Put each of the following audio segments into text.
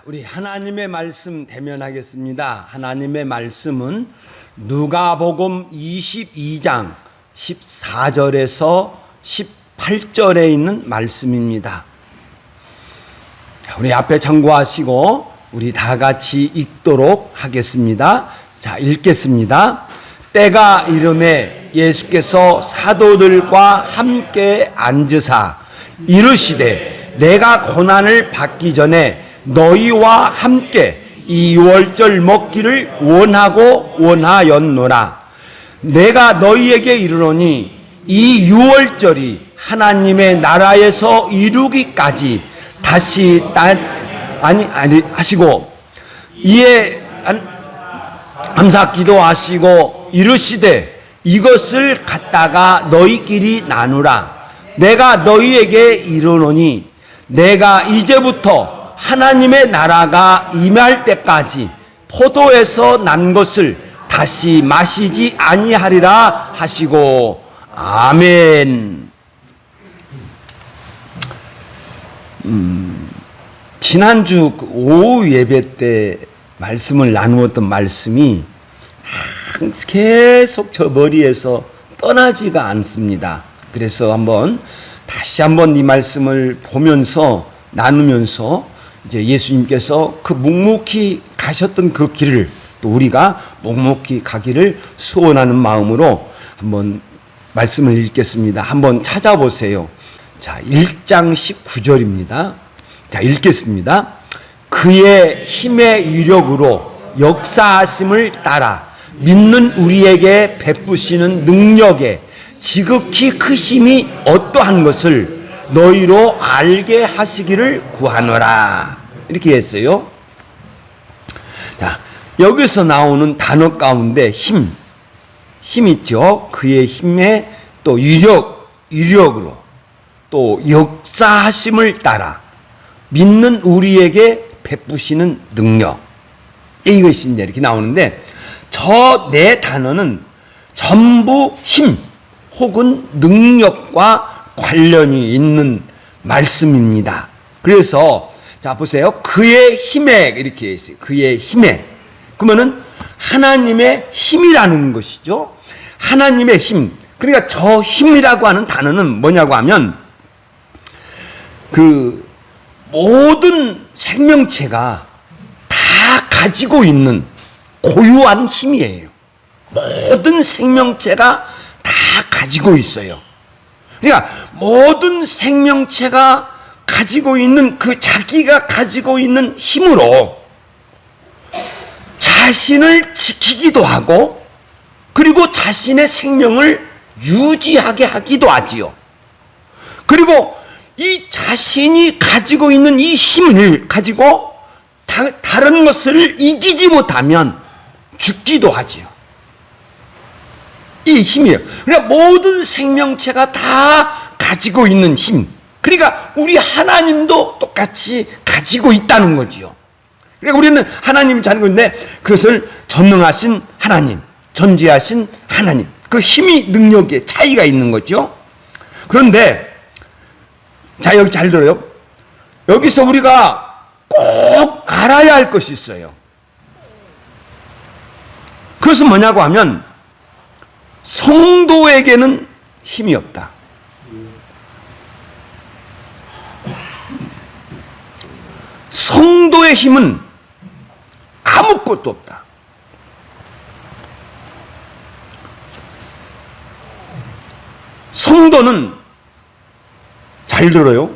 우리 하나님의 말씀 대면하겠습니다. 하나님의 말씀은 누가복음 22장 14절에서 18절에 있는 말씀입니다. 우리 앞에 참고하시고 우리 다 같이 읽도록 하겠습니다. 자, 읽겠습니다. 때가 이르매 예수께서 사도들과 함께 앉으사 이르시되 내가 고난을 받기 전에 너희와 함께 이 유월절 먹기를 원하였노라. 내가 너희에게 이르노니 이 유월절이 하나님의 나라에서 이루기까지 다시 하시고 이에 감사 기도하시고 이르시되 이것을 갖다가 너희끼리 나누라. 내가 너희에게 이르노니 내가 이제부터 하나님의 나라가 임할 때까지 포도에서 난 것을 다시 마시지 아니하리라 하시고 아멘. 지난주 오후 예배 때 말씀을 나누었던 말씀이 계속 저 머리에서 떠나지가 않습니다. 그래서 다시 한번 이 말씀을 보면서 나누면서 이제 예수님께서 그 묵묵히 가셨던 그 길을 또 우리가 묵묵히 가기를 소원하는 마음으로 한번 말씀을 읽겠습니다. 한번 찾아보세요. 자, 1장 19절입니다. 자, 읽겠습니다. 그의 힘의 위력으로 역사하심을 따라 믿는 우리에게 베푸시는 능력에 지극히 크심이 어떠한 것을 너희로 알게 하시기를 구하노라. 이렇게 했어요. 자, 여기서 나오는 단어 가운데 힘 있죠. 그의 힘에 또 위력으로 또 역사하심을 따라 믿는 우리에게 베푸시는 능력. 이것이 이제 이렇게 나오는데 저 네 단어는 전부 힘 혹은 능력과 관련이 있는 말씀입니다. 그래서 자 보세요. 그의 힘에 이렇게 있어요. 그의 힘에. 그러면은 하나님의 힘이라는 것이죠. 하나님의 힘. 그러니까 저 힘이라고 하는 단어는 뭐냐고 하면 그 모든 생명체가 다 가지고 있는 고유한 힘이에요. 모든 생명체가 다 가지고 있어요. 그러니까 모든 생명체가 가지고 있는 그 자기가 가지고 있는 힘으로 자신을 지키기도 하고 그리고 자신의 생명을 유지하게 하기도 하지요. 그리고 이 자신이 가지고 있는 이 힘을 가지고 다른 것을 이기지 못하면 죽기도 하지요. 이 힘이에요. 그러니까 모든 생명체가 다 가지고 있는 힘. 그러니까 우리 하나님도 똑같이 가지고 있다는 거지요. 그러니까 우리는 하나님을 가지고 있는데 그것을 전능하신 하나님, 전지하신 하나님. 그 힘이 능력에 차이가 있는 거죠. 그런데 자, 여기 잘 들어요. 여기서 우리가 꼭 알아야 할 것이 있어요. 그것은 뭐냐고 하면 성도에게는 힘이 없다. 성도의 힘은 아무것도 없다. 성도는 잘 들어요.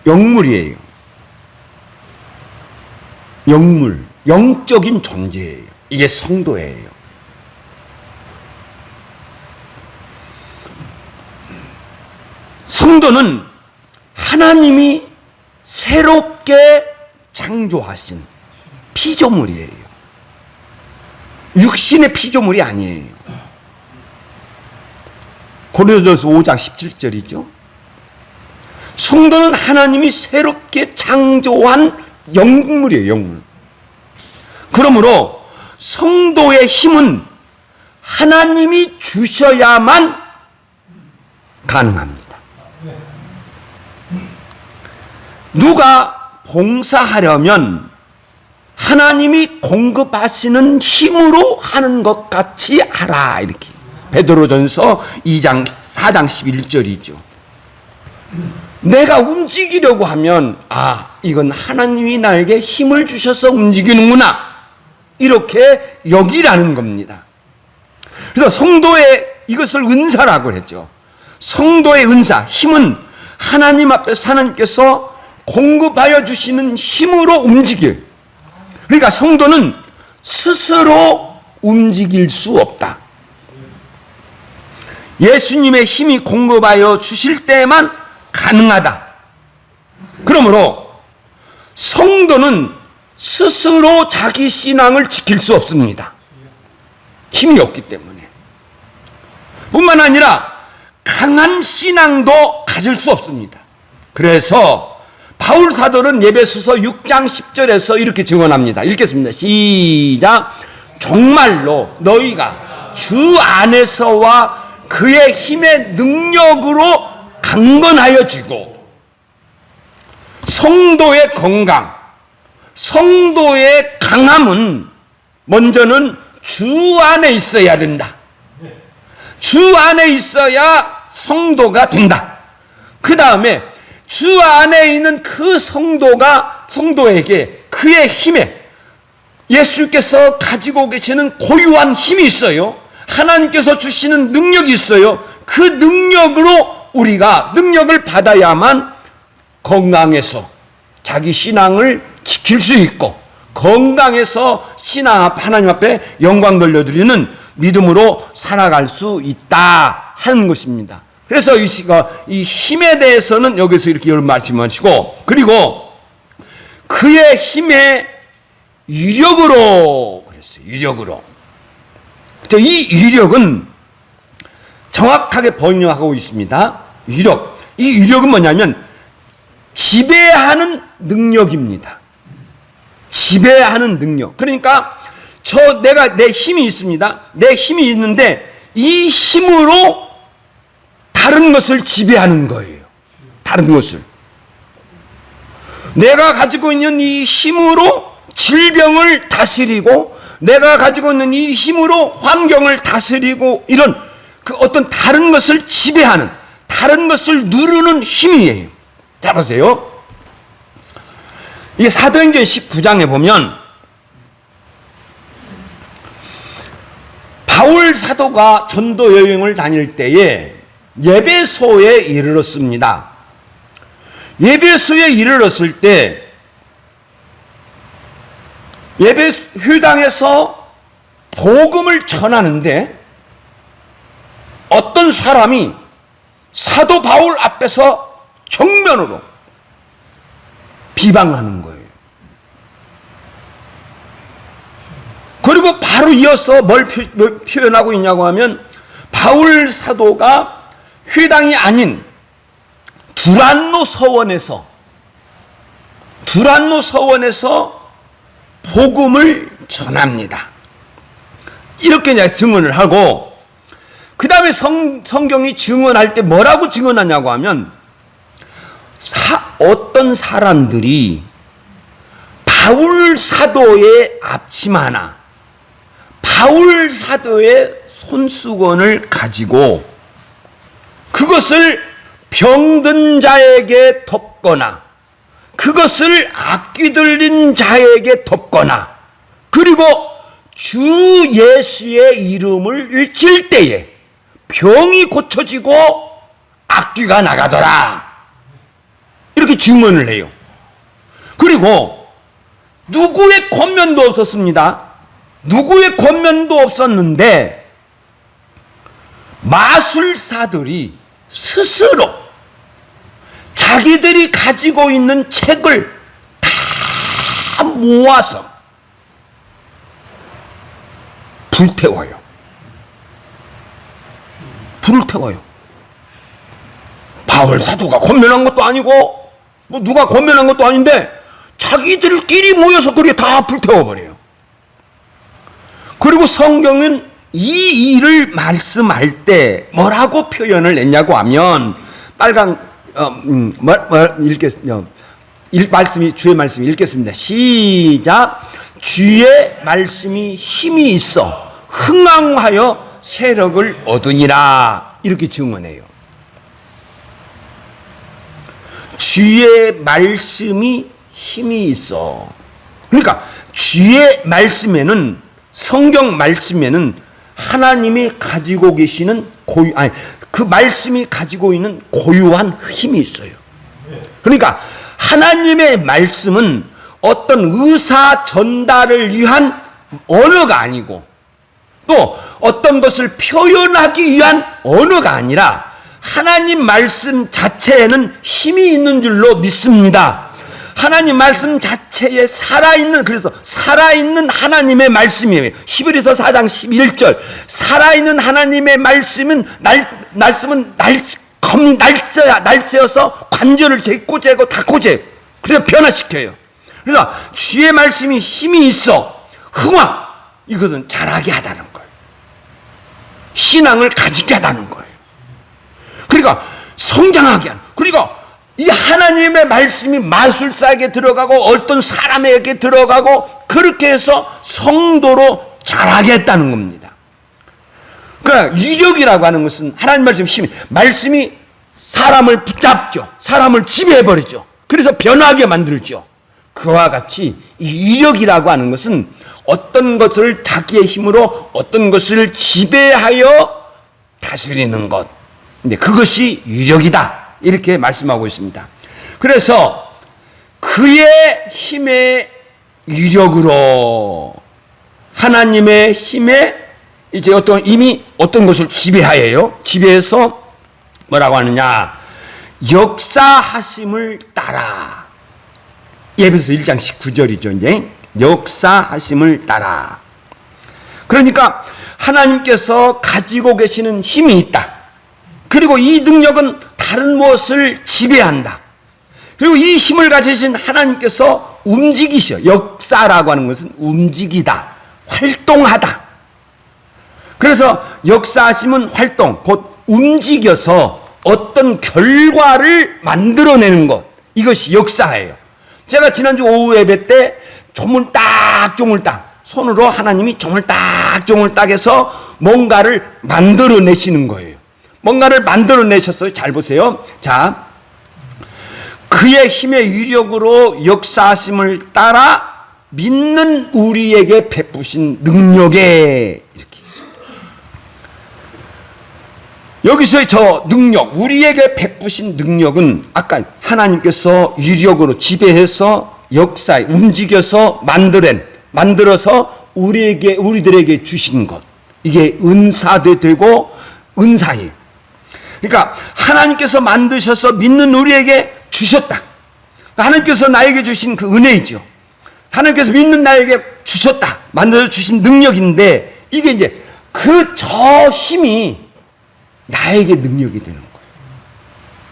영물이에요. 영물, 영적인 존재예요. 이게 성도예요. 성도는 하나님이 새롭게 창조하신 피조물이에요. 육신의 피조물이 아니에요. 고린도전서 5장 17절이죠. 성도는 하나님이 새롭게 창조한 영물이에요. 영물. 그러므로 성도의 힘은 하나님이 주셔야만 가능합니다. 누가 봉사하려면 하나님이 공급하시는 힘으로 하는 것 같이 하라. 이렇게 베드로전서 2장 4장 11절이죠. 내가 움직이려고 하면 이건 하나님이 나에게 힘을 주셔서 움직이는구나, 이렇게 여기라는 겁니다. 그래서 성도의 이것을 은사라고 했죠. 성도의 은사, 힘은 하나님 앞에서 하나님께서 공급하여 주시는 힘으로 움직여요. 그러니까 성도는 스스로 움직일 수 없다. 예수님의 힘이 공급하여 주실 때만 가능하다. 그러므로 성도는 스스로 자기 신앙을 지킬 수 없습니다. 힘이 없기 때문에. 뿐만 아니라 강한 신앙도 가질 수 없습니다. 그래서 바울 사도는 에베소서 6장 10절에서 이렇게 증언합니다. 읽겠습니다. 시작. 정말로 너희가 주 안에서와 그의 힘의 능력으로 강건하여지고, 성도의 건강, 성도의 강함은 먼저는 주 안에 있어야 된다. 주 안에 있어야 성도가 된다. 그 다음에 주 안에 있는 그 성도에게 그의 힘에, 예수께서 가지고 계시는 고유한 힘이 있어요. 하나님께서 주시는 능력이 있어요. 그 능력으로 우리가 능력을 받아야만 건강해서 자기 신앙을 지킬 수 있고, 건강해서 하나님 앞에 영광 돌려드리는 믿음으로 살아갈 수 있다 하는 것입니다. 그래서 이 힘에 대해서는 여기서 이렇게 말씀하시고, 그리고 그의 힘의 위력으로 그랬어요. 위력으로. 이 위력은 정확하게 번역하고 있습니다. 위력. 이 위력은 뭐냐면 지배하는 능력입니다. 지배하는 능력. 그러니까 내 힘이 있습니다. 내 힘이 있는데 이 힘으로 다른 것을 지배하는 거예요. 다른 것을. 내가 가지고 있는 이 힘으로 질병을 다스리고, 내가 가지고 있는 이 힘으로 환경을 다스리고, 이런 어떤 다른 것을 지배하는, 다른 것을 누르는 힘이에요. 자, 보세요. 이 사도행전 19장에 보면 바울 사도가 전도 여행을 다닐 때에 에베소에 이르렀습니다. 에베소에 이르렀을 때 에베소 회당에서 복음을 전하는데 어떤 사람이 사도 바울 앞에서 정면으로 비방하는 거예요. 그리고 바로 이어서 뭘 표현하고 있냐고 하면, 바울 사도가 회당이 아닌 두란노 서원에서 복음을 전합니다. 이렇게 이제 증언을 하고, 그 다음에 성경이 증언할 때 뭐라고 증언하냐고 하면, 어떤 사람들이 바울 사도의 앞치마나 바울 사도의 손수건을 가지고 그것을 병든 자에게 덮거나, 그것을 악귀 들린 자에게 덮거나, 그리고 주 예수의 이름을 외칠 때에 병이 고쳐지고 악귀가 나가더라, 이렇게 증언을 해요. 그리고 누구의 권면도 없었습니다. 누구의 권면도 없었는데 마술사들이 스스로 자기들이 가지고 있는 책을 다 모아서 불태워요. 불을 태워요. 바울 사도가 권면한 것도 아니고 누가 권면한 것도 아닌데 자기들끼리 모여서 그렇게 다 불태워버려요. 그리고 성경은 이 일을 말씀할 때 뭐라고 표현을 했냐고 하면, 주의 말씀 읽겠습니다. 시작. 주의 말씀이 힘이 있어 흥왕하여 세력을 얻으니라. 이렇게 증언해요. 주의 말씀이 힘이 있어. 그러니까 주의 말씀에는, 성경 말씀에는 하나님이 가지고 계시는 그 말씀이 가지고 있는 고유한 힘이 있어요. 그러니까 하나님의 말씀은 어떤 의사 전달을 위한 언어가 아니고, 또 어떤 것을 표현하기 위한 언어가 아니라 하나님 말씀 자체에는 힘이 있는 줄로 믿습니다. 하나님 말씀 자체에 살아있는, 그래서 살아있는 하나님의 말씀이에요. 히브리서 4장 11절. 살아있는 하나님의 말씀은 검이 날쌔어서 관절을 재고 닫고 재. 그래서 변화시켜요. 그래서 주의 말씀이 힘이 있어 흥왕, 이것은 자라게 하다는 거예요. 신앙을 가지게 하다는 거예요. 그러니까 성장하게 하는. 그러니까 이 하나님의 말씀이 마술사에게 들어가고 어떤 사람에게 들어가고 그렇게 해서 성도로 자라겠다는 겁니다. 그러니까 위력이라고 하는 것은 하나님 말씀 힘이, 말씀이 사람을 붙잡죠. 사람을 지배해버리죠. 그래서 변하게 만들죠. 그와 같이 이 위력이라고 하는 것은 어떤 것을 자기의 힘으로 어떤 것을 지배하여 다스리는 것. 근데 그것이 위력이다. 이렇게 말씀하고 있습니다. 그래서 그의 힘의 위력으로, 하나님의 힘에 이제 이미 어떤 것을 지배하여요. 지배해서 뭐라고 하느냐? 역사하심을 따라. 예배서 1장 19절이죠. 이제 역사하심을 따라. 그러니까 하나님께서 가지고 계시는 힘이 있다. 그리고 이 능력은 다른 무엇을 지배한다. 그리고 이 힘을 가지신 하나님께서 움직이셔. 역사라고 하는 것은 움직이다, 활동하다. 그래서 역사하심은 활동, 곧 움직여서 어떤 결과를 만들어내는 것, 이것이 역사예요. 제가 지난주 오후 예배 때 조물딱 손으로 하나님이 조물딱 해서 뭔가를 만들어내시는 거예요. 뭔가를 만들어내셨어요. 잘 보세요. 자, 그의 힘의 위력으로 역사하심을 따라 믿는 우리에게 베푸신 능력에, 이렇게 있습니다. 여기서의 저 능력, 우리에게 베푸신 능력은 아까 하나님께서 위력으로 지배해서 역사에 움직여서 만들어서 우리들에게 주신 것, 이게 되고 은사예요. 그러니까 하나님께서 만드셔서 믿는 우리에게 주셨다. 하나님께서 나에게 주신 그 은혜이죠. 하나님께서 믿는 나에게 주셨다. 만들어 주신 능력인데, 이게 이제 저 힘이 나에게 능력이 되는 거예요.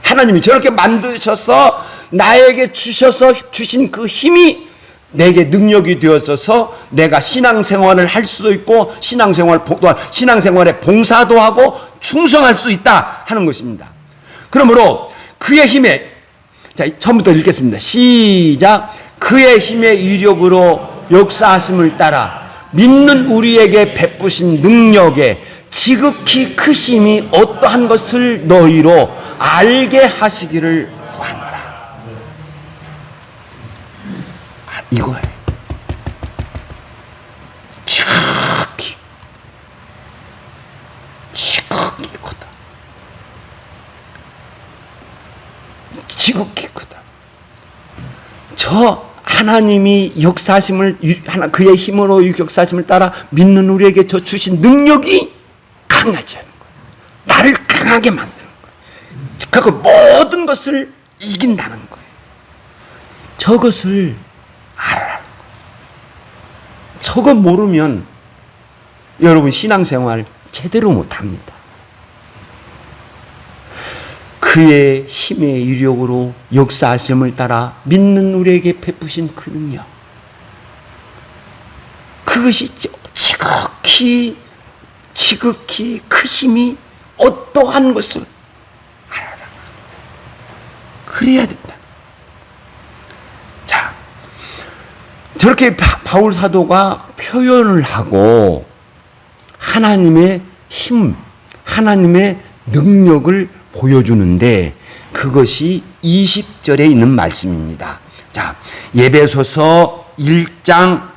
하나님이 저렇게 만드셔서 나에게 주신 그 힘이 내게 능력이 되어서 내가 신앙생활을 할 수도 있고 신앙생활에 봉사도 하고 충성할 수 있다 하는 것입니다. 그러므로 그의 힘에, 자, 처음부터 읽겠습니다. 시작. 그의 힘의 위력으로 역사하심을 따라 믿는 우리에게 베푸신 능력에 지극히 크심이 어떠한 것을 너희로 알게 하시기를 구하노라. 이거예요. 지극히 크다. 지극히 크다. 저 하나님이 그의 힘으로 역사하심을 따라 믿는 우리에게 저 주신 능력이 강하지 않은 거예요. 나를 강하게 만드는 거예요. 그리고 모든 것을 이긴다는 거예요. 저것을 알아라는 거예요. 저거 모르면 여러분 신앙생활 제대로 못합니다. 그의 힘의 위력으로 역사하심을 따라 믿는 우리에게 베푸신 그 능력, 그것이 지극히 크심이 어떠한 것을 알아라. 그래야 된다. 저렇게 바울 사도가 표현을 하고 하나님의 힘, 하나님의 능력을 보여주는데 그것이 20절에 있는 말씀입니다. 자, 에베소서 1장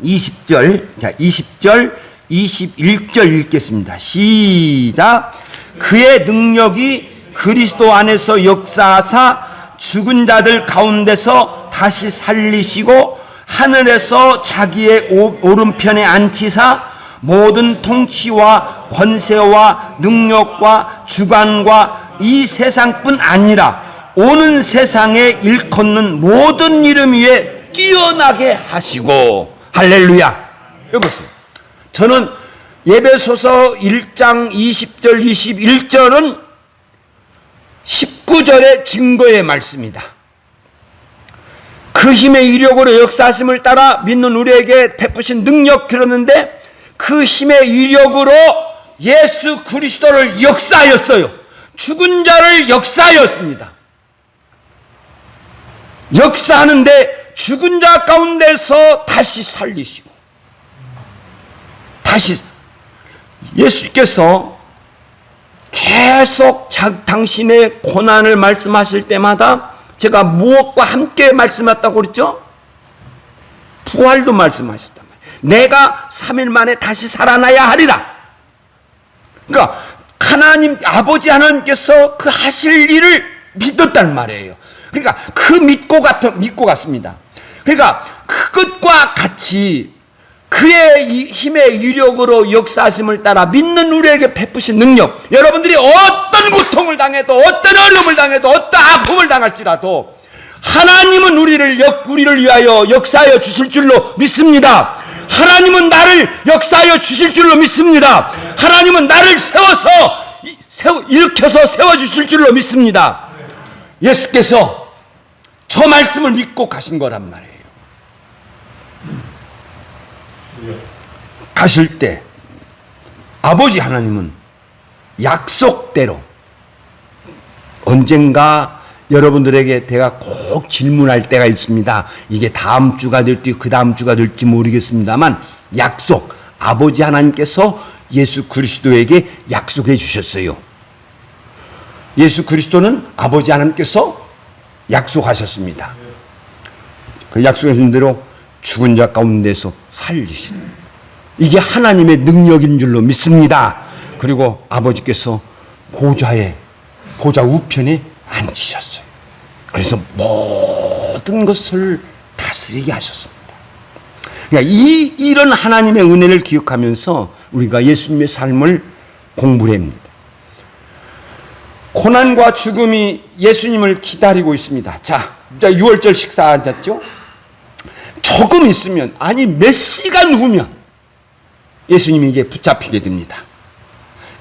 20절, 자, 20절, 21절 읽겠습니다. 시작. 그의 능력이 그리스도 안에서 역사하사 죽은 자들 가운데서 다시 살리시고 하늘에서 자기의 오른편에 앉히사 모든 통치와 권세와 능력과 주관과 이 세상뿐 아니라 오는 세상에 일컫는 모든 이름 위에 뛰어나게 하시고. 할렐루야. 여보세요. 저는 에베소서 1장 20절 21절은 19절의 증거의 말씀이다. 그 힘의 이력으로 역사하심을 따라 믿는 우리에게 베푸신 능력 그러는데 그 힘의 이력으로 예수 그리스도를 역사하였어요. 죽은 자를 역사하였습니다. 역사하는데 죽은 자 가운데서 다시 살리시고, 다시 예수께서 계속 당신의 고난을 말씀하실 때마다 제가 무엇과 함께 말씀했다고 그랬죠? 부활도 말씀하셨단 말이에요. 내가 3일 만에 다시 살아나야 하리라. 그러니까 하나님, 아버지 하나님께서 그 하실 일을 믿었단 말이에요. 그러니까 그 믿고 갔습니다. 그러니까 그것과 같이 그의 힘의 위력으로 역사하심을 따라 믿는 우리에게 베푸신 능력, 여러분들이 어떤 고통을 당해도 어떤 어려움을 당해도 어떤 아픔을 당할지라도 하나님은 우리를 위하여 역사하여 주실 줄로 믿습니다. 하나님은 나를 역사하여 주실 줄로 믿습니다. 하나님은 나를 일으켜서 세워주실 줄로 믿습니다. 예수께서 저 말씀을 믿고 가신 거란 말이에요. 가실 때 아버지 하나님은 약속대로 언젠가 여러분들에게 제가 꼭 질문할 때가 있습니다. 이게 다음 주가 될지 그 다음 주가 될지 모르겠습니다만 약속, 아버지 하나님께서 예수 그리스도에게 약속해 주셨어요. 예수 그리스도는 아버지 하나님께서 약속하셨습니다. 그 약속하신 대로 죽은 자 가운데서 살리시는, 이게 하나님의 능력인 줄로 믿습니다. 그리고 아버지께서 보좌 우편에 앉으셨어요. 그래서 모든 것을 다스리게 하셨습니다. 그러니까 이런 하나님의 은혜를 기억하면서 우리가 예수님의 삶을 공부를 합니다. 고난과 죽음이 예수님을 기다리고 있습니다. 자, 6월절 식사 앉았죠? 조금 있으면, 아니 몇 시간 후면 예수님이 이제 붙잡히게 됩니다.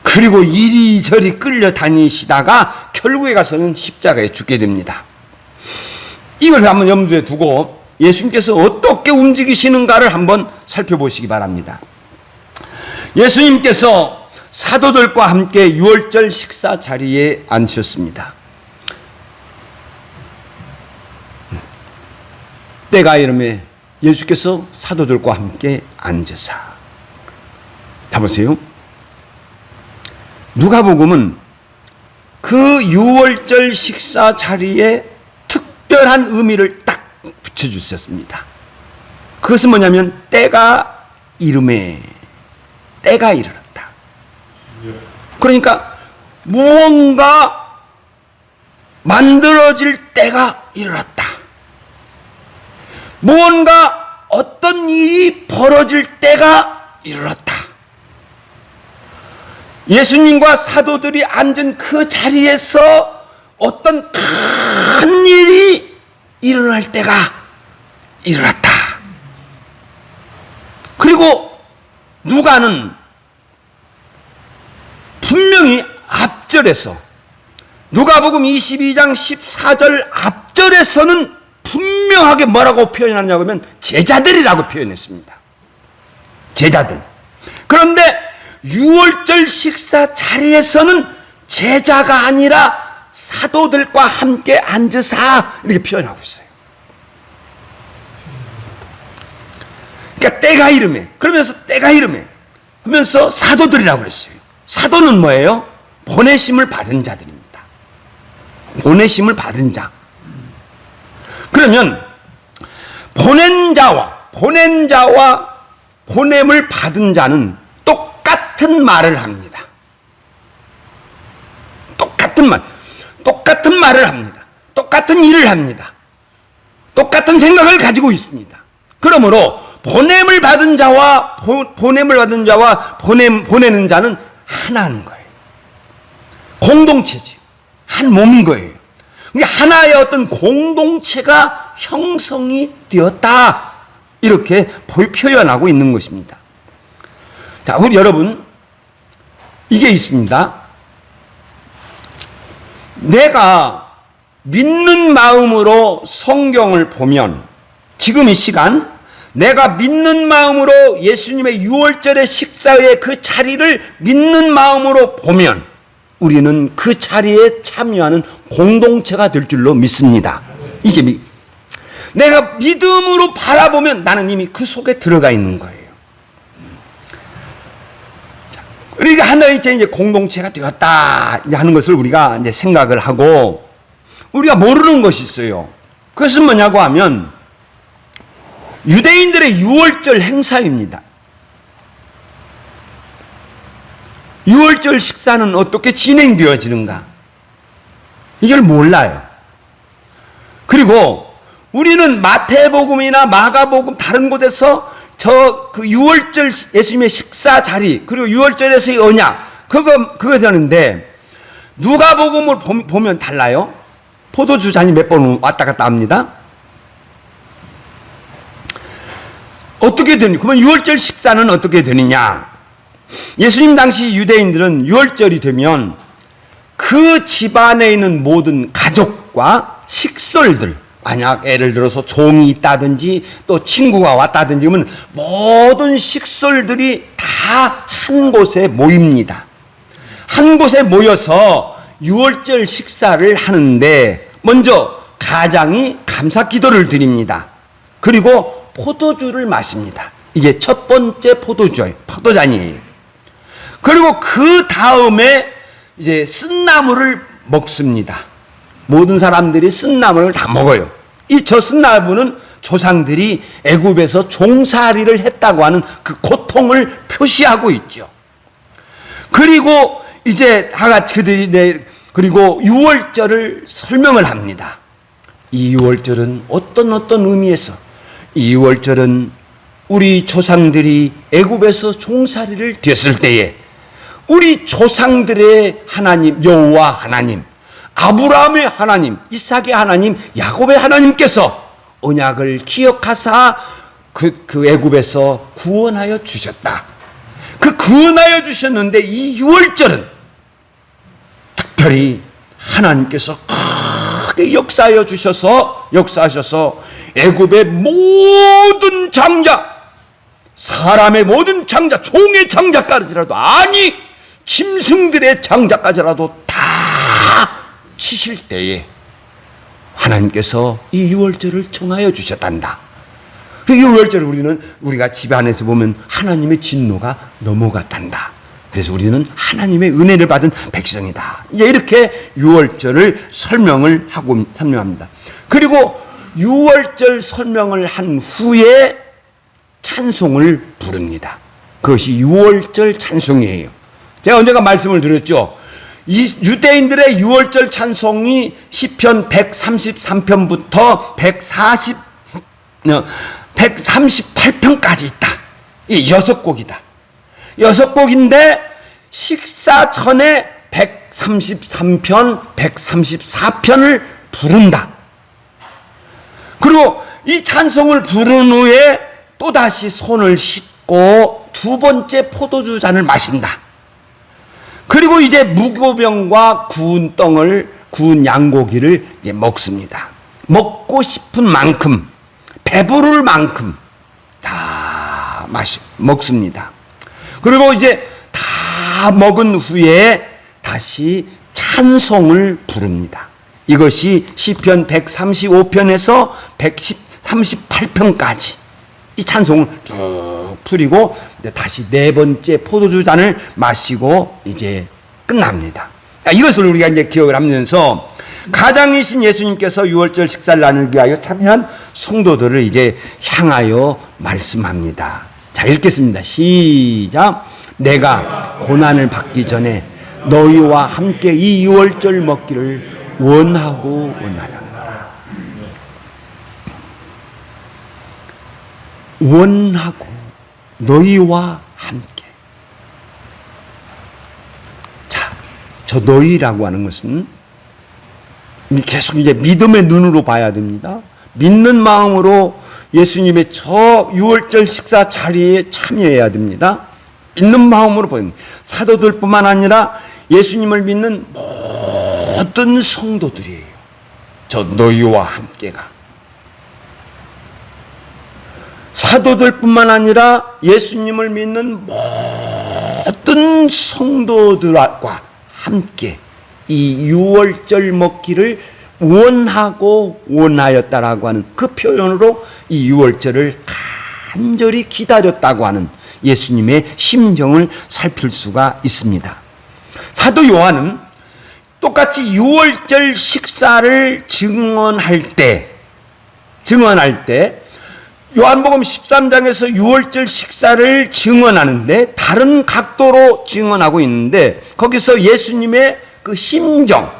그리고 이리저리 끌려다니시다가 결국에 가서는 십자가에 죽게 됩니다. 이걸 한번 염두에 두고 예수님께서 어떻게 움직이시는가를 한번 살펴보시기 바랍니다. 예수님께서 사도들과 함께 6월절 식사 자리에 앉으셨습니다. 때가 이름에 예수께서 사도들과 함께 앉으사. 자 보세요. 누가복음은 그 6월절 식사 자리에 특별한 의미를 딱 붙여주셨습니다. 그것은 뭐냐면 때가 이름에, 때가 이르렀다. 그러니까 무언가 만들어질 때가 이르렀다. 무언가 어떤 일이 벌어질 때가 이르렀다. 예수님과 사도들이 앉은 그 자리에서 어떤 큰 일이 일어날 때가 이르렀다. 그리고 누가는 분명히 앞절에서, 누가복음 22장 14절 앞절에서는 분명하게 뭐라고 표현하냐고 하면 제자들이라고 표현했습니다. 제자들. 그런데 6월절 식사 자리에서는 제자가 아니라 사도들과 함께 앉으사 이렇게 표현하고 있어요. 그러니까 때가 이름에, 그러면서 때가 이름에 하면서 사도들이라고 그랬어요. 사도는 뭐예요? 보내심을 받은 자들입니다. 보내심을 받은 자. 그러면 보낸 자와 보냄을 받은 자는 똑같은 말을 합니다. 똑같은 말을 합니다. 똑같은 일을 합니다. 똑같은 생각을 가지고 있습니다. 그러므로 보냄을 받은 자와 보내는 자는 하나인 거예요. 공동체지. 한 몸인 거예요. 하나의 어떤 공동체가 형성이 되었다. 이렇게 표현하고 있는 것입니다. 자, 우리 여러분, 이게 있습니다. 내가 믿는 마음으로 성경을 보면, 지금 이 시간 내가 믿는 마음으로 예수님의 유월절의 식사의 그 자리를 믿는 마음으로 보면 우리는 그 자리에 참여하는 공동체가 될 줄로 믿습니다. 이게 내가 믿음으로 바라보면 나는 이미 그 속에 들어가 있는 거예요. 우리가 하나의 이제 공동체가 되었다 하는 것을 우리가 이제 생각을 하고, 우리가 모르는 것이 있어요. 그것은 뭐냐고 하면 유대인들의 유월절 행사입니다. 유월절 식사는 어떻게 진행되어지는가? 이걸 몰라요. 그리고 우리는 마태복음이나 마가복음 다른 곳에서 그 유월절 예수님의 식사 자리, 그리고 유월절에서의 언약, 그거 되는데, 누가복음을 보면 달라요. 포도주 잔이 몇 번 왔다 갔다 합니다. 어떻게 되니? 그러면 유월절 식사는 어떻게 되느냐? 예수님 당시 유대인들은 유월절이 되면 그 집안에 있는 모든 가족과 식솔들, 만약 예를 들어서 종이 있다든지 또 친구가 왔다든지 하면 모든 식솔들이 다 한 곳에 모입니다. 한 곳에 모여서 유월절 식사를 하는데, 먼저 가장이 감사 기도를 드립니다. 그리고 포도주를 마십니다. 이게 첫 번째 포도잔이에요. 그리고 그 다음에 이제 쓴나물을 먹습니다. 모든 사람들이 쓴나물을 다 먹어요. 저 쓴나물은 조상들이 애굽에서 종살이를 했다고 하는 그 고통을 표시하고 있죠. 그리고 이제 그들이 그리고 유월절을 설명을 합니다. 이 유월절은 어떤 의미에서, 이 유월절은 우리 조상들이 애굽에서 종살이를 됐을 때에 우리 조상들의 하나님 여호와 하나님, 아브라함의 하나님, 이삭의 하나님, 야곱의 하나님께서 언약을 기억하사 그 애굽에서 구원하여 주셨다. 그 구원하여 주셨는데 이 유월절은 특별히 하나님께서 크게 역사하셔서 애굽의 모든 장자, 사람의 모든 장자, 종의 장자까지라도, 아니 짐승들의 장자까지라도 다 치실 때에 하나님께서 이 유월절을 정하여 주셨단다. 그 유월절을 우리가 집안에서 보면 하나님의 진노가 넘어갔단다. 그래서 우리는 하나님의 은혜를 받은 백성이다. 이렇게 유월절을 설명합니다. 그리고 유월절 설명을 한 후에 찬송을 부릅니다. 그것이 유월절 찬송이에요. 제가 언젠가 말씀을 드렸죠. 이 유대인들의 유월절 찬송이 시편 133편부터 138편까지 있다. 이 6곡이다. 6곡인데 식사 전에 133편, 134편을 부른다. 그리고 이 찬송을 부른 후에 또다시 손을 씻고 두 번째 포도주 잔을 마신다. 그리고 이제 무교병과 구운 떡을, 구운 양고기를 이제 먹습니다. 먹고 싶은 만큼, 배부를 만큼 다 먹습니다. 그리고 이제 다 먹은 후에 다시 찬송을 부릅니다. 이것이 시편 135편에서 138편까지 이 찬송을 쭉 풀이고 이제 다시 네 번째 포도주 잔을 마시고 이제 끝납니다. 이것을 우리가 이제 기억을 하면서 가장이신 예수님께서 유월절 식사를 나누기 위하여 참여한 성도들을 이제 향하여 말씀합니다. 자, 읽겠습니다. 시작. 내가 고난을 받기 전에 너희와 함께 이 유월절 먹기를 원하고 원하였노라. 원하고 너희와 함께. 자, 저 너희라고 하는 것은 계속 이제 믿음의 눈으로 봐야 됩니다. 믿는 마음으로 예수님의 저 유월절 식사 자리에 참여해야 됩니다. 믿는 마음으로 보입니다. 사도들뿐만 아니라 예수님을 믿는 모든 성도들이에요. 저 너희와 함께가. 사도들뿐만 아니라 예수님을 믿는 모든 성도들과 함께 이 유월절 먹기를 원하고 원하였다라고 하는 그 표현으로 이 유월절을 간절히 기다렸다고 하는 예수님의 심정을 살필 수가 있습니다. 사도 요한은 똑같이 유월절 식사를 증언할 때 요한복음 13장에서 유월절 식사를 증언하는데 다른 각도로 증언하고 있는데 거기서 예수님의 그 심정,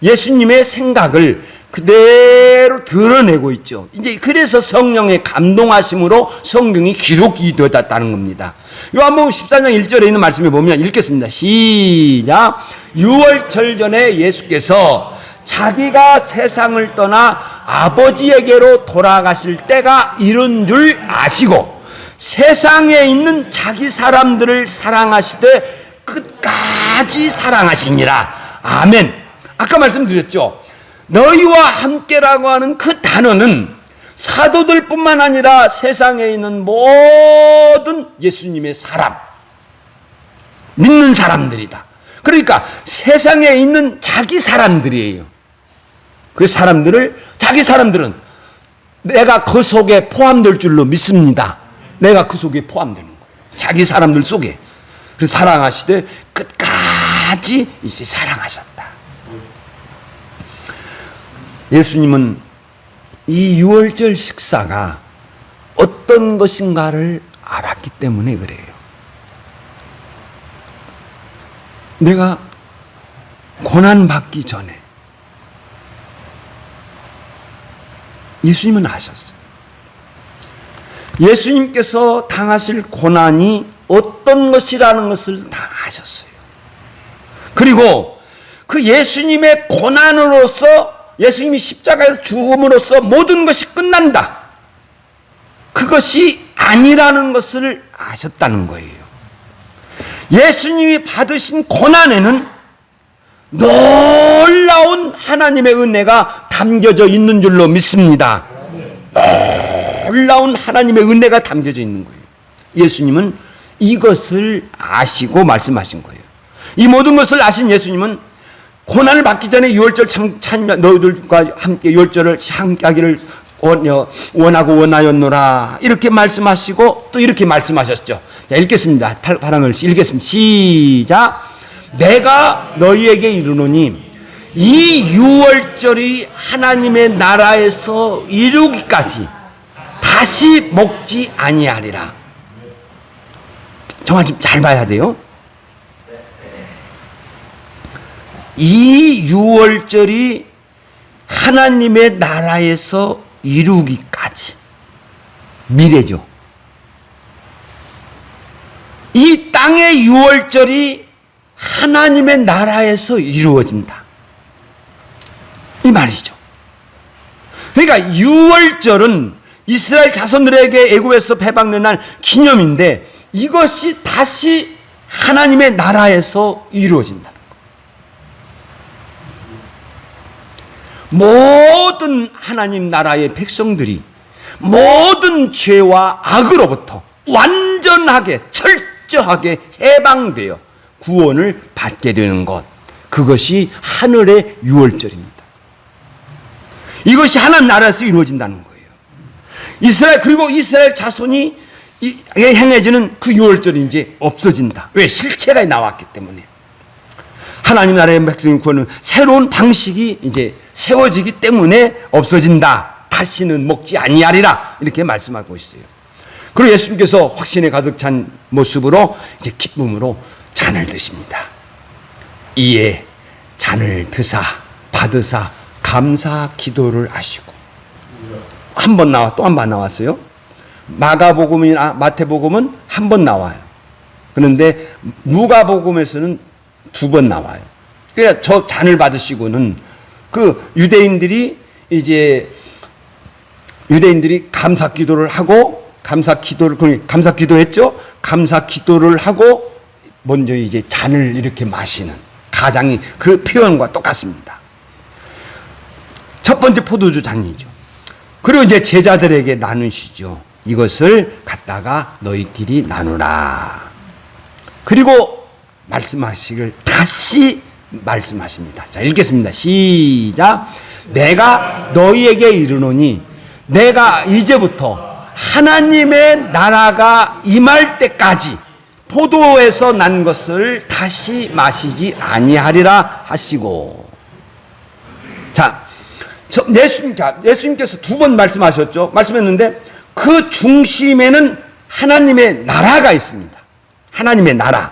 예수님의 생각을 그대로 드러내고 있죠. 이제 그래서 성령의 감동하심으로 성경이 기록이 되었다는 겁니다. 요한복음 14장 1절에 있는 말씀에 보면 읽겠습니다. 시작. 유월절 전에 예수께서 자기가 세상을 떠나 아버지에게로 돌아가실 때가 이른 줄 아시고 세상에 있는 자기 사람들을 사랑하시되 끝까지 사랑하시니라. 아멘. 아까 말씀드렸죠. 너희와 함께라고 하는 그 단어는 사도들뿐만 아니라 세상에 있는 모든 예수님의 사람, 믿는 사람들이다. 그러니까 세상에 있는 자기 사람들이에요. 그 사람들을, 자기 사람들은 내가 그 속에 포함될 줄로 믿습니다. 내가 그 속에 포함되는 거예요. 자기 사람들 속에. 그래서 사랑하시되 끝까지 이제 사랑하셨다. 예수님은 이 유월절 식사가 어떤 것인가를 알았기 때문에 그래요. 내가 고난받기 전에 예수님은 아셨어요. 예수님께서 당하실 고난이 어떤 것이라는 것을 다 아셨어요. 그리고 그 예수님의 고난으로서 예수님이 십자가에서 죽음으로써 모든 것이 끝난다. 그것이 아니라는 것을 아셨다는 거예요. 예수님이 받으신 고난에는 놀라운 하나님의 은혜가 담겨져 있는 줄로 믿습니다. 놀라운 하나님의 은혜가 담겨져 있는 거예요. 예수님은 이것을 아시고 말씀하신 거예요. 이 모든 것을 아신 예수님은 고난을 받기 전에 유월절 너희들과 함께 유월절을 함께하기를 원하고 원하였노라 이렇게 말씀하시고 또 이렇게 말씀하셨죠. 자, 읽겠습니다. 파랑을 읽겠습니다. 시작. 내가 너희에게 이르노니 이 유월절이 하나님의 나라에서 이루기까지 다시 먹지 아니하리라. 정말 잘 봐야 돼요. 이 유월절이 하나님의 나라에서 이루기까지 미래죠. 이 땅의 유월절이 하나님의 나라에서 이루어진다. 이 말이죠. 그러니까 유월절은 이스라엘 자손들에게 애굽에서 배방된 날 기념인데 이것이 다시 하나님의 나라에서 이루어진다. 모든 하나님 나라의 백성들이 모든 죄와 악으로부터 완전하게 철저하게 해방되어 구원을 받게 되는 것, 그것이 하늘의 유월절입니다. 이것이 하나님 나라에서 이루어진다는 거예요. 그리고 이스라엘 자손이 행해지는 그 유월절이 이제 없어진다. 왜? 실체가 나왔기 때문에. 하나님 나라의 백성의 구원은 새로운 방식이 이제 세워지기 때문에 없어진다. 다시는 먹지 아니하리라. 이렇게 말씀하고 있어요. 그리고 예수님께서 확신에 가득 찬 모습으로 이제 기쁨으로 잔을 드십니다. 이에 잔을 드사 받으사 감사 기도를 하시고, 한 번 또 한 번 나왔어요. 마가복음이나 마태복음은 한 번 나와요. 그런데 누가복음에서는 2번 나와요. 그러니까 저 잔을 받으시고는 그 유대인들이 감사 기도를 하고, 감사 기도했죠. 감사 기도를 하고 먼저 이제 잔을 이렇게 마시는 가장이 그 표현과 똑같습니다. 첫 번째 포도주 잔이죠. 그리고 이제 제자들에게 나누시죠. 이것을 갖다가 너희끼리 나누라. 그리고 말씀하시길 다시 말씀하십니다. 자, 읽겠습니다. 시작. 내가 너희에게 이르노니 내가 이제부터 하나님의 나라가 임할 때까지 포도에서 난 것을 다시 마시지 아니하리라 하시고. 자, 예수님께서 2번 말씀하셨죠. 말씀했는데 그 중심에는 하나님의 나라가 있습니다. 하나님의 나라.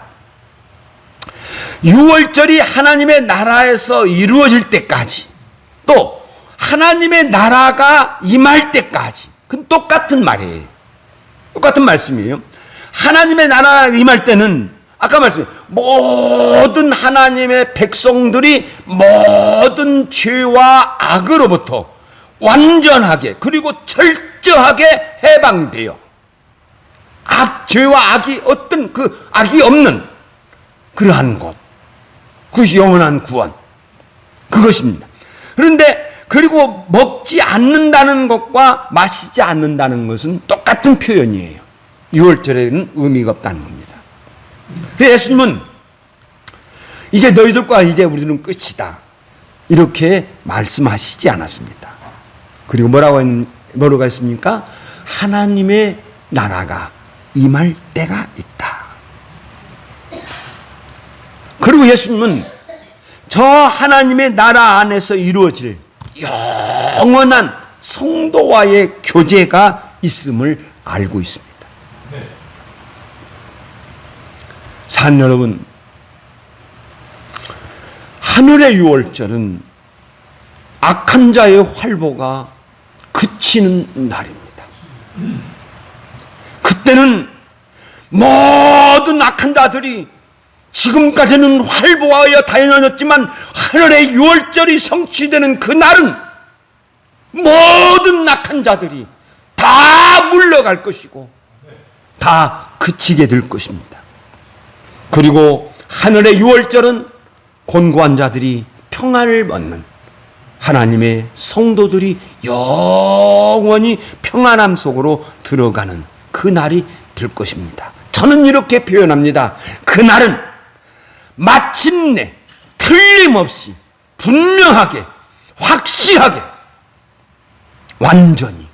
유월절이 하나님의 나라에서 이루어질 때까지, 또 하나님의 나라가 임할 때까지, 그건 똑같은 말이에요. 똑같은 말씀이에요. 하나님의 나라가 임할 때는 아까 말씀해 모든 하나님의 백성들이 모든 죄와 악으로부터 완전하게 그리고 철저하게 해방되어 죄와 악이 어떤 그 악이 없는 그러한 것, 그것이 영원한 구원, 그것입니다. 그런데 그리고 먹지 않는다는 것과 마시지 않는다는 것은 똑같은 표현이에요. 6월절에는 의미가 없다는 겁니다. 그래서 예수님은 이제 너희들과 이제 우리는 끝이다, 이렇게 말씀하시지 않았습니다. 그리고 뭐라고 했습니까? 하나님의 나라가 임할 때가 있다. 그리고 예수님은 저 하나님의 나라 안에서 이루어질 영원한 성도와의 교제가 있음을 알고 있습니다. 산 여러분, 하늘의 유월절은 악한 자의 활보가 그치는 날입니다. 그때는 모든 악한 자들이 지금까지는 활보하여 다녔지만 하늘의 유월절이 성취되는 그날은 모든 악한 자들이 다 물러갈 것이고 다 그치게 될 것입니다. 그리고 하늘의 유월절은 곤고한 자들이 평안을 얻는, 하나님의 성도들이 영원히 평안함 속으로 들어가는 그 날이 될 것입니다. 저는 이렇게 표현합니다. 그날은 마침내 틀림없이 분명하게 확실하게 완전히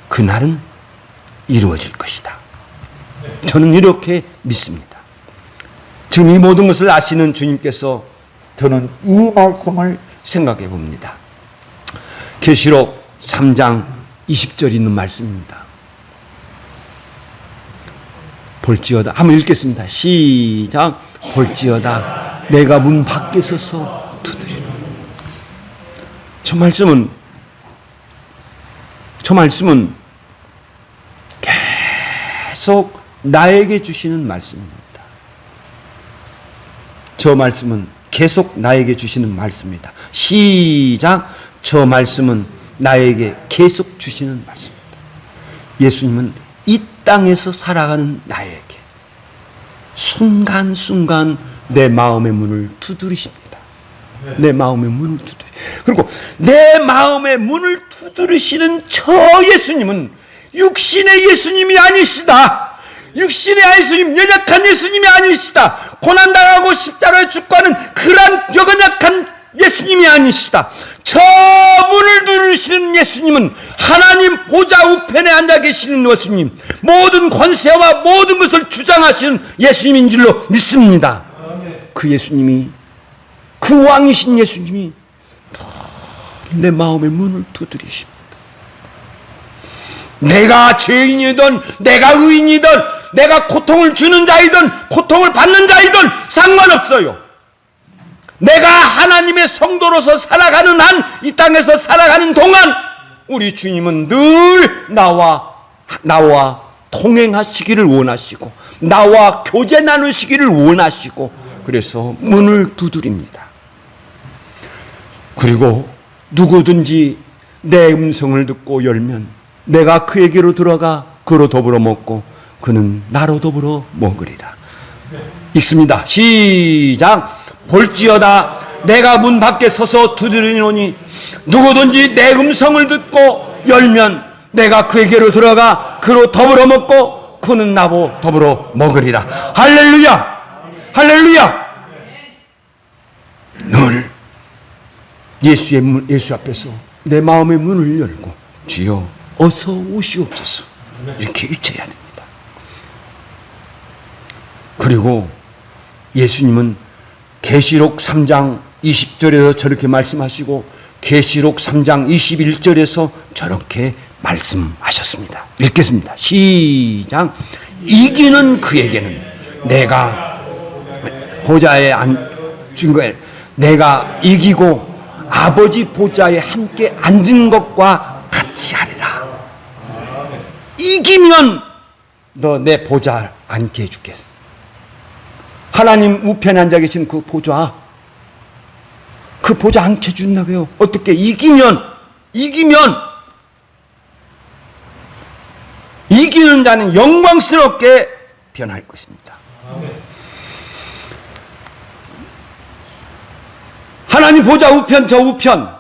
그날은 이루어질 것이다. 저는 이렇게 믿습니다. 지금 이 모든 것을 아시는 주님께서 저는 이 말씀을 생각해 봅니다. 계시록 3장 20절 있는 말씀입니다. 볼지어다, 한번 읽겠습니다. 시작. 볼지어다 내가 문 밖에 서서 두드리라. 저 말씀은 계속 나에게 주시는 말씀입니다. 저 말씀은 계속 나에게 주시는 말씀입니다. 시작. 저 말씀은 나에게 계속 주시는 말씀입니다. 예수님은 이 땅에서 살아가는 나에게 순간순간 내 마음의 문을 두드리십니다. 내 마음의 문을 그리고 내 마음의 문을 두드리시는 저 예수님은 육신의 예수님이 아니시다. 육신의 예수님, 연약한 예수님이 아니시다. 고난당하고 십자가에 죽고 하는 그런 연약한 예수님이 아니시다. 저 문을 두드리시는 예수님은 하나님 보좌 우편에 앉아 계시는 예수님, 모든 권세와 모든 것을 주장하시는 예수님인 줄로 믿습니다. 그 예수님이, 그 왕이신 예수님이 내 마음의 문을 두드리십니다. 내가 죄인이든 내가 의인이든 내가 고통을 주는 자이든 고통을 받는 자이든 상관없어요. 내가 하나님의 성도로서 살아가는 한, 이 땅에서 살아가는 동안 우리 주님은 늘 나와 동행하시기를 원하시고 나와 교제 나누시기를 원하시고, 그래서 문을 두드립니다. 그리고 누구든지 내 음성을 듣고 열면 내가 그에게로 들어가 그로 더불어 먹고 그는 나로 더불어 먹으리라. 읽습니다. 시작. 볼지어다 내가 문 밖에 서서 두드리노니 누구든지 내 음성을 듣고 열면 내가 그에게로 들어가 그로 더불어 먹고 그는 나로 더불어 먹으리라. 할렐루야, 할렐루야. 늘 예수 앞에서 내 마음의 문을 열고 주여 어서 오시옵소서 이렇게 외쳐야 됩니다. 그리고 예수님은 계시록 3장 20절에서 저렇게 말씀하시고 계시록 3장 21절에서 저렇게 말씀하셨습니다. 읽겠습니다. 시작. 이기는 그에게는 내가 보좌에 앉은 거에 내가 이기고 아버지 보좌에 함께 앉은 것과 같이 하리라. 이기면 너 내 보좌 앉게 해주겠어. 하나님 우편에 앉아 계신 그 보좌 앉게 해준다고요. 어떻게? 이기면 이기는 자는 영광스럽게 변할 것입니다. 하나님 보좌 우편, 저 우편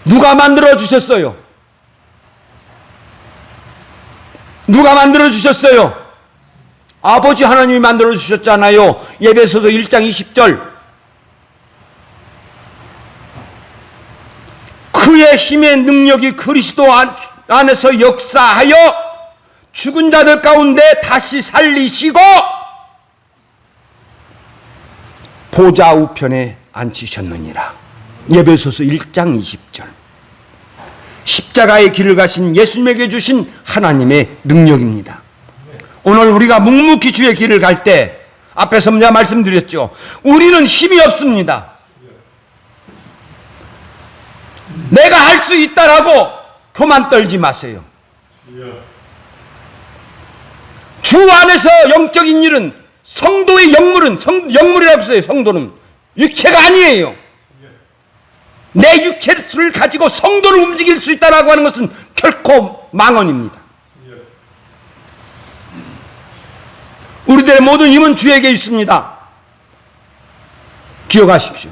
누가 만들어 주셨어요? 누가 만들어 주셨어요? 아버지 하나님이 만들어 주셨잖아요. 에베소서 1장 20절. 그의 힘의 능력이 그리스도 안에서 역사하여 죽은 자들 가운데 다시 살리시고 보좌 우편에 앉히셨느니라. 에베소서 1장 20절. 십자가의 길을 가신 예수님에게 주신 하나님의 능력입니다. 오늘 우리가 묵묵히 주의 길을 갈 때 앞에서 제가 말씀드렸죠. 우리는 힘이 없습니다. 내가 할 수 있다라고 교만 떨지 마세요. 주 안에서 영적인 일은, 성도의 영물은, 영물이라고 써요. 성도는 육체가 아니에요. 내 육체를 가지고 성도를 움직일 수 있다라고 하는 것은 결코 망언입니다. 우리들의 모든 힘은 주에게 있습니다. 기억하십시오.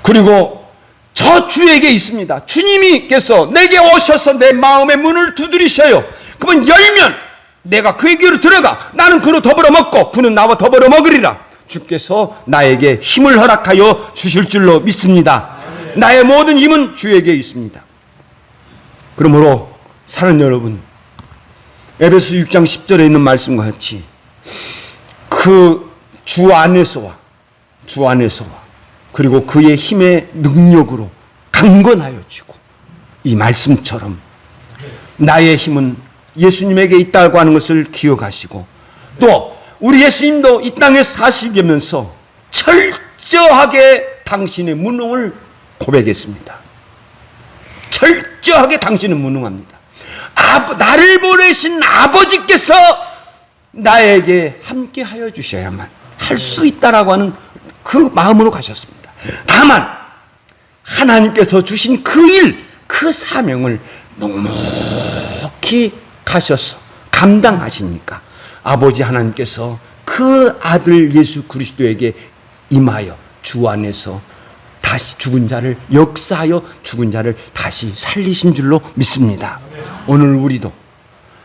그리고 저 주에게 있습니다. 주님이께서 내게 오셔서 내 마음의 문을 두드리셔요. 그러면 열면 내가 그에게로 들어가 나는 그로 더불어 먹고 그는 나와 더불어 먹으리라. 주께서 나에게 힘을 허락하여 주실 줄로 믿습니다. 나의 모든 힘은 주에게 있습니다. 그러므로 사는 여러분, 에베소 6장 10절에 있는 말씀과 같이 그 주 안에서와 그리고 그의 힘의 능력으로 강건하여 지고, 이 말씀처럼 나의 힘은 예수님에게 있다고 하는 것을 기억하시고, 또 우리 예수님도 이 땅에 사시면서 철저하게 당신의 무능을 고백했습니다. 철저하게 당신은 무능합니다. 나를 보내신 아버지께서 나에게 함께 하여 주셔야만 할 수 있다라고 하는 그 마음으로 가셨습니다. 다만 하나님께서 주신 그 일, 그 사명을 묵묵히 가셔서 감당하시니까 아버지 하나님께서 그 아들 예수 그리스도에게 임하여 주 안에서 다시 죽은 자를 역사하여 죽은 자를 다시 살리신 줄로 믿습니다. 오늘 우리도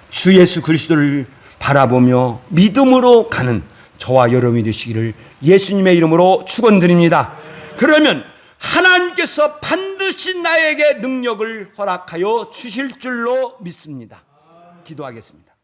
주 예수 그리스도를 바라보며 믿음으로 가는 저와 여러분이 되시기를 예수님의 이름으로 축원드립니다. 그러면 하나님께서 반드시 나에게 능력을 허락하여 주실 줄로 믿습니다. 기도하겠습니다.